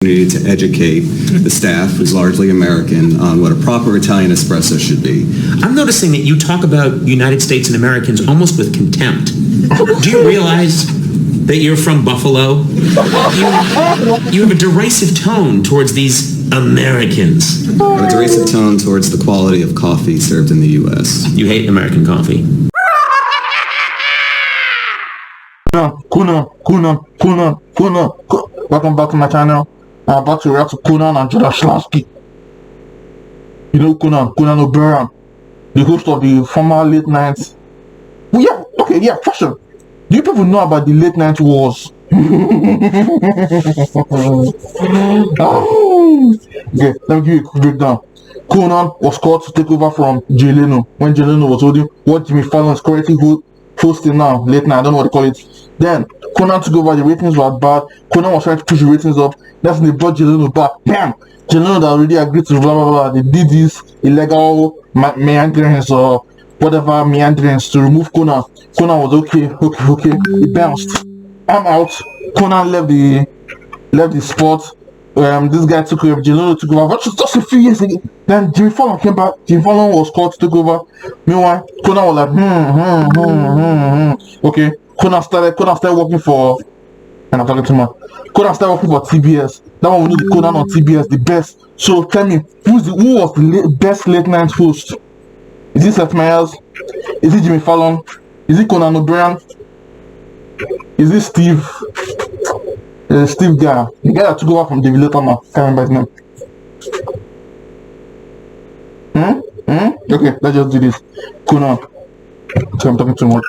To educate the staff, who's largely American, on what a proper Italian espresso should be. I'm noticing that you talk about United States and Americans almost with contempt. Do you realize that you're from Buffalo? You have a derisive tone towards these Americans. A derisive tone towards the quality of coffee served in the U.S. You hate American coffee. Conan. Welcome back to my channel. I'm about to react to Conan and Schlansky. You know Conan O'Brien, the host of the former late nights. Well, question. Do you people know about the late night wars? Okay, let me give you a quick breakdown. Conan was called to take over from Jay Leno when Jay Leno was holding what Jimmy Fallon is currently hosting now, late night, I don't know what to call it. Then Conan took over, the ratings were bad. Conan was trying to push the ratings up. That's when they brought Jay Leno back. Bam! Jay Leno that already agreed to blah blah blah. They did this illegal meanderings or whatever meanderings to remove Conan. Conan was okay. He bounced. I'm out. Conan left the spot. This guy took over. Jay Leno took over. Just a few years ago. Then Jimmy Fallon came back. Jimmy Fallon was called to take over. Meanwhile, Conan was like Okay. Conan started working for, and I'm talking to Conan started working for TBS. That one we know the Conan on TBS, the best. So tell me, who was the best late night host? Is it Seth Meyers? Is it Jimmy Fallon? Is it Conan O'Brien? Is it Steve guy? The guy that took over from David Letterman. Can't remember his name. Okay, let's just do this. Conan. So I'm talking too much.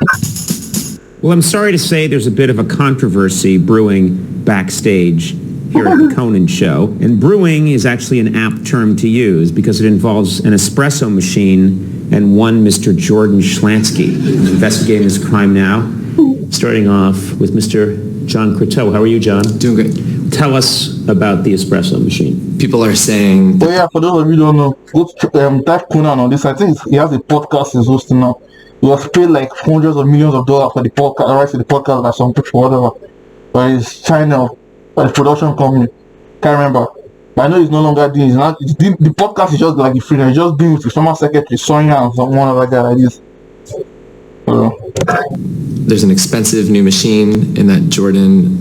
Well, I'm sorry to say there's a bit of a controversy brewing backstage here at the Conan show. And brewing is actually an apt term to use because it involves an espresso machine and one Mr. Jordan Schlansky. I'm investigating this crime now, starting off with Mr. John Croteau. How are you, John? Doing great. Tell us about the espresso machine. People are saying... Oh yeah, for those of you who don't know, go to type Conan on this. I think he has a podcast he's hosting now. He was paid like hundreds of millions of dollars for the podcast, rights to the podcast by some people, whatever. By his channel, by the production company. Can't remember. But I know he's no longer doing it. The podcast is just like the freedom. He's just doing with the former secretary, Sonia, and some one other guy like this. There's an expensive new machine in that Jordan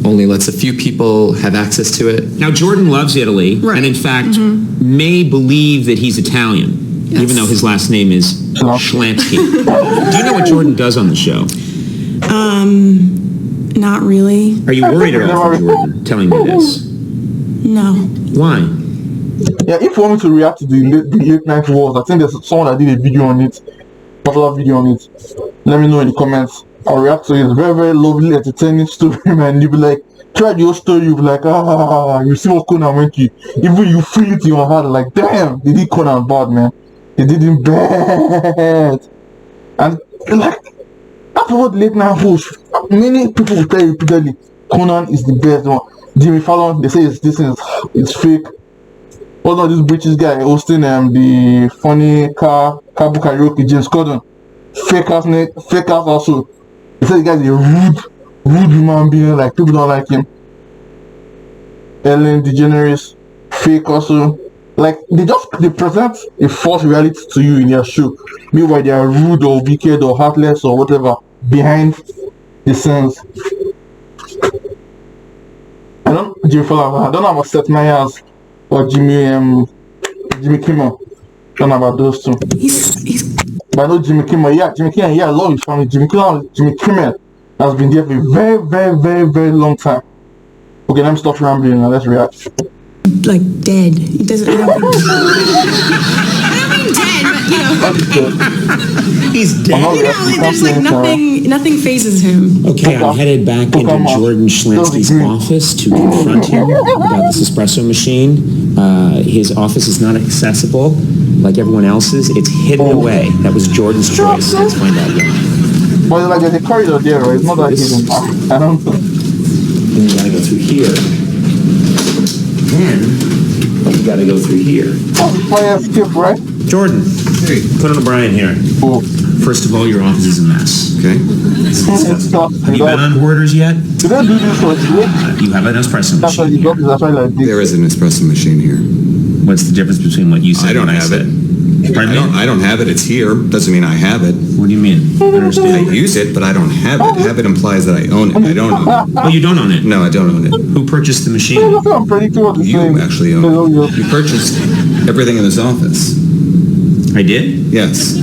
only lets a few people have access to it. Now, Jordan loves Italy, right, and in fact, may believe that he's Italian. Yes. Even though his last name is Schlansky. Do you know what Jordan does on the show? Not really. Are you worried at all for Jordan telling me this? No. Why? Yeah, if you want me to react to the late night wars, I think there's someone that did a video on it, popular video on it. Let me know in the comments. I'll react to it. It's very, very lovely, entertaining story, man. You'll be like, try the whole story, you'll be like, you see what Conan went to. Even you feel it in your heart, like, damn, they did Conan bad, man. They did him bad. And like after what late night host, many people will tell you repeatedly Conan is the best one. Jimmy Fallon, they say this is fake. Oh no, this British guy hosting the funny car book karaoke, James Corden. Fake ass also. They say the guy is a rude human being, like people don't like him. Ellen DeGeneres, fake also. Like they present a false reality to you in their show. Meanwhile, they are rude or wicked or heartless or whatever behind the scenes. I don't know about Seth Meyers or Jimmy Kimmel. Don't know about those two. But I know Jimmy Kimmel. Yeah, I love his family. Jimmy Kimmel has been there for a very, very, very, very long time. Okay, let me stop rambling now. Let's react. Like dead. He doesn't. I don't mean dead, but you know. He's dead. You know, there's like nothing phases him. Okay, I'm headed back into Jordan Schlansky's office to confront him about this espresso machine. His office is not accessible like everyone else's. It's hidden away. That was Jordan's choice. Let's find out why. But like there's a corridor there, right? It's not that hidden. I don't know. And you gotta go through here. Then you gotta go through here. Oh, fire skip, right? Jordan, hey. Conan O'Brien here. Oh. First of all, your office is a mess. Okay? Have you been on Borders yet? Did they do this for you? You have an espresso That's why machine you got here. this. That's why like this. There is an espresso machine here. What's the difference between what you said I don't and have said? it. Pardon me? I don't have it. It's here. Doesn't mean I have it. What do you mean? I don't I understand. use it, but I don't have it. Have it implies that I own it. I don't own it. Oh, you don't own it? No, I don't own it. Who purchased the machine? That's what I'm predicting what you're saying. You actually own it. You purchased everything in this office. I did? Yes.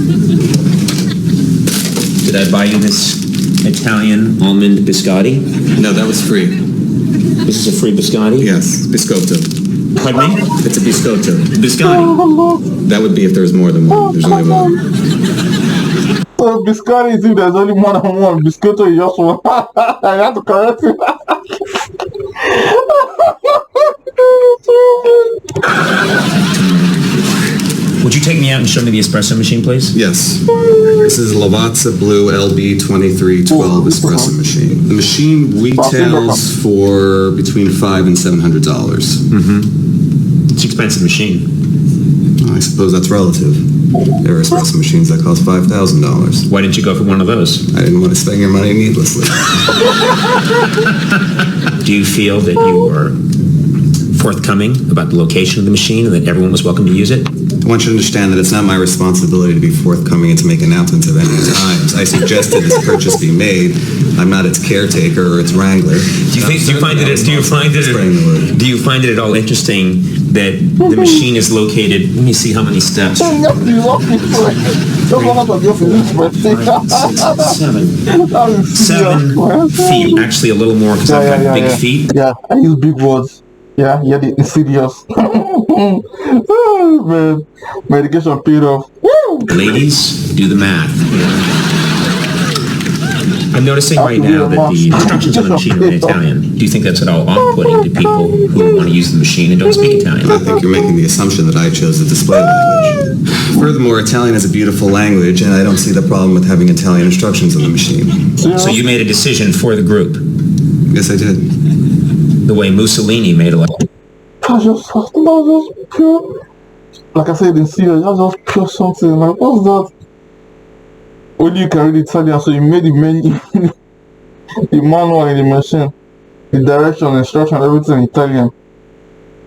Did I buy you this Italian almond biscotti? No, that was free. This is a free biscotti? Yes, biscotto. Pardon me? It's a biscotto. Biscotti. That would be if there was more than one. There's only one. So biscotti is if there's only more than one. Biscotto is just one. I have to correct it. Would you take me out and show me the espresso machine, please? Yes. This is Lavazza Blue LB2312 espresso machine. The machine retails for between $500 and $700. It's an expensive machine. I suppose that's relative. There are espresso machines that cost $5,000. Why didn't you go for one of those? I didn't want to spend your money needlessly. Do you feel that you were forthcoming about the location of the machine and that everyone was welcome to use it? I want you to understand that it's not my responsibility to be forthcoming and to make announcements of any times. I suggested this purchase be made. I'm not its caretaker or its wrangler. Do you find it at all interesting that the machine is located? Let me see how many steps. You have to walk me through it. Don't go out of your Seven feet. Actually, a little more because I've got big feet. Yeah, I use big words. Yeah, the insidious. Oh, man. Medication paid off. Woo! Ladies, do the math. I'm noticing right now that the instructions on the machine are in Italian. Do you think that's at all off-putting to people who want to use the machine and don't speak Italian? I think you're making the assumption that I chose the display language. Furthermore, Italian is a beautiful language, and I don't see the problem with having Italian instructions on the machine. So you made a decision for the group, Yes, I did. the way Mussolini made a... That's just pure. Like I said in Syria, that's just pure something. Like, what's that? Only you can read Italian, so you made the menu, the manual in the machine, the direction, instruction, everything in Italian.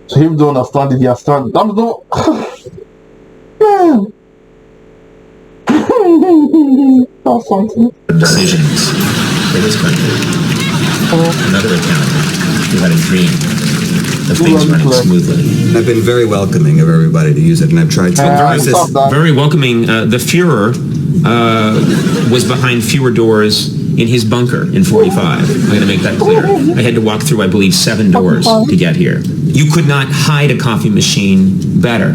So if you don't understand it, you understand it. That's no... Man! That's something. decisions for this country. Another Italian who had a dream of things running smoothly. I've been very welcoming of everybody to use it, and I've tried to use this. Very welcoming. The Fuhrer was behind fewer doors in his bunker in 45. I'm going to make that clear. I had to walk through, I believe, 7 doors to get here. You could not hide a coffee machine better.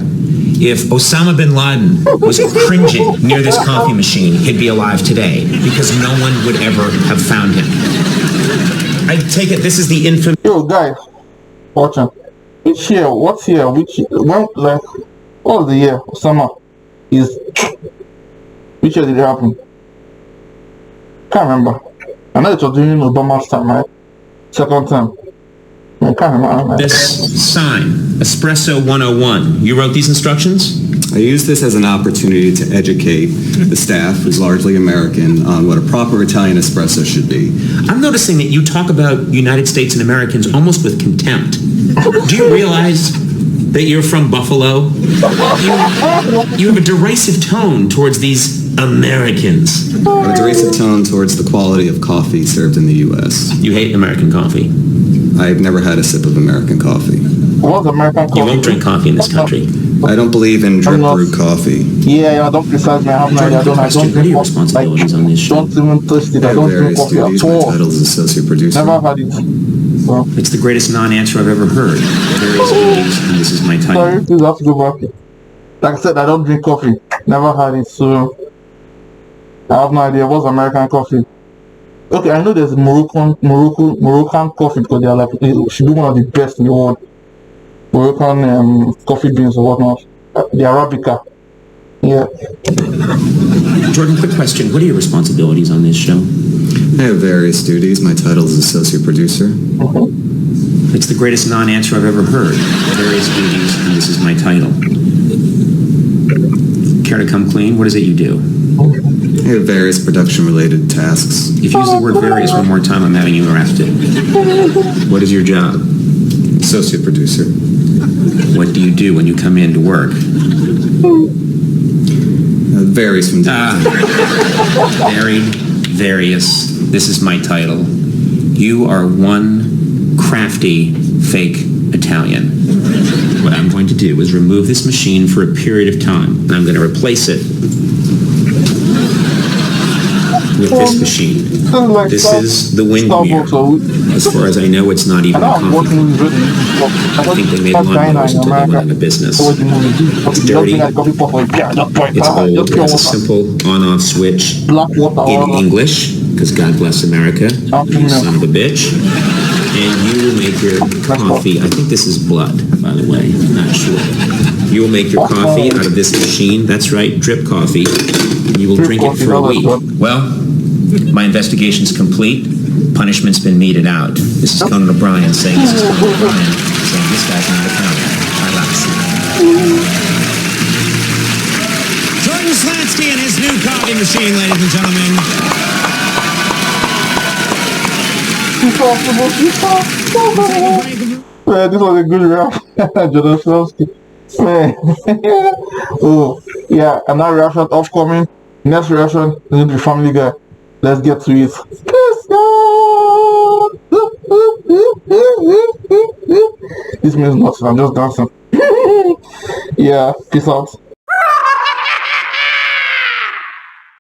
If Osama bin Laden was cringing near this coffee machine, he'd be alive today because no one would ever have found him. I take it this is the infamous... Yo, guys, watching. Which year? What's year? Which when, like, what was the year? Summer is. Which year did it happen? Can't remember. I know it was during Obama's time, right? Second time. I can't remember. This sign, Espresso 101. You wrote these instructions? I use this as an opportunity to educate the staff, who's largely American, on what a proper Italian espresso should be. I'm noticing that you talk about United States and Americans almost with contempt. Do you realize that you're from Buffalo? You have a derisive tone towards these Americans. A derisive tone towards the quality of coffee served in the U.S. You hate American coffee. I've never had a sip of American coffee. What's American coffee? You won't drink coffee in this country. I don't believe in drip brewed coffee. Yeah, don't criticize me. I have no idea. I don't What are your drink responsibilities on this show? Don't even taste it. I I have don't drink various coffee duties. at My all. title is associate producer. Never had it. So, It's the greatest non-answer I've ever heard. There is meetings, and this is my title. sorry, please have to go back. Like I said, I don't drink coffee. Never had it, so I have no idea what's American coffee. Okay, I know there's Moroccan coffee because they are like it should be one of the best in the world. Moroccan coffee beans or whatnot. The Arabica. Yeah. Jordan, quick question. What are your responsibilities on this show? I have various duties. My title is associate producer. It's the greatest non-answer I've ever heard. Various duties, and this is my title. Care to come clean? What is it you do? I have various production-related tasks. If you use the word various one more time, I'm having you arrested. What is your job? Associate producer. What do you do when you come in to work? Varies from time to time. Varied, various. This is my title. You are one crafty, fake Italian. What I'm going to do is remove this machine for a period of time, and I'm going to replace it with this machine. This is the windmere. As far as I know, it's not even a coffee. I think they made lawnmowers until they went out of business. It's dirty. It's old. It has a simple on-off switch in English, because God bless America, you son of a bitch. And you will make your coffee. I think this is blood, by the way. I'm not sure. You will make your coffee out of this machine. That's right, drip coffee. And you will drink it for a week. Well, my investigation's complete. Punishment's been meted out. This is Conan O'Brien saying this is Conan O'Brien saying this guy's not Italian. I like to see Jordan Schlansky and his new coffee machine, ladies and gentlemen. Man, this was a good rap. Jordan Schlansky. Man. Oh, yeah, another reaction upcoming. Next reaction is going to be Family Guy. Let's get to it. This means nothing. I'm just dancing. Yeah, peace out.